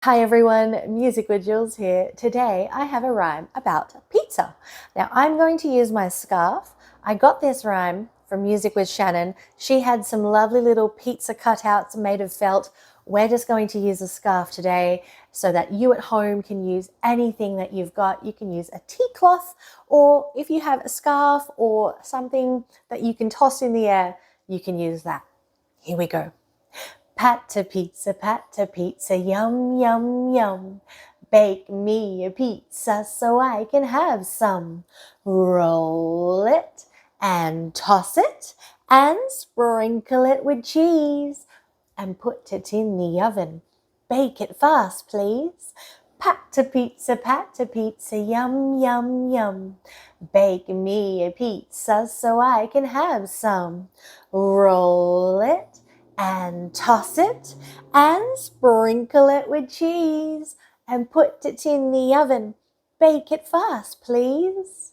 Hi everyone, Music with Jules here. Today I have a rhyme about pizza. Now I'm going to use my scarf. I got this rhyme from Music with Shannon. She had some lovely little pizza cutouts made of felt. We're just going to use a scarf today so that you at home can use anything that you've got. You can use a tea cloth, or if you have a scarf or something that you can toss in the air, you can use that. Here we go. Pat to pizza, yum, yum, yum. Bake me a pizza so I can have some. Roll it and toss it and sprinkle it with cheese and put it in the oven. Bake it fast, please. Pat to pizza, yum, yum, yum. Bake me a pizza so I can have some. Roll it and toss it and sprinkle it with cheese and put it in the oven. Bake it fast, please.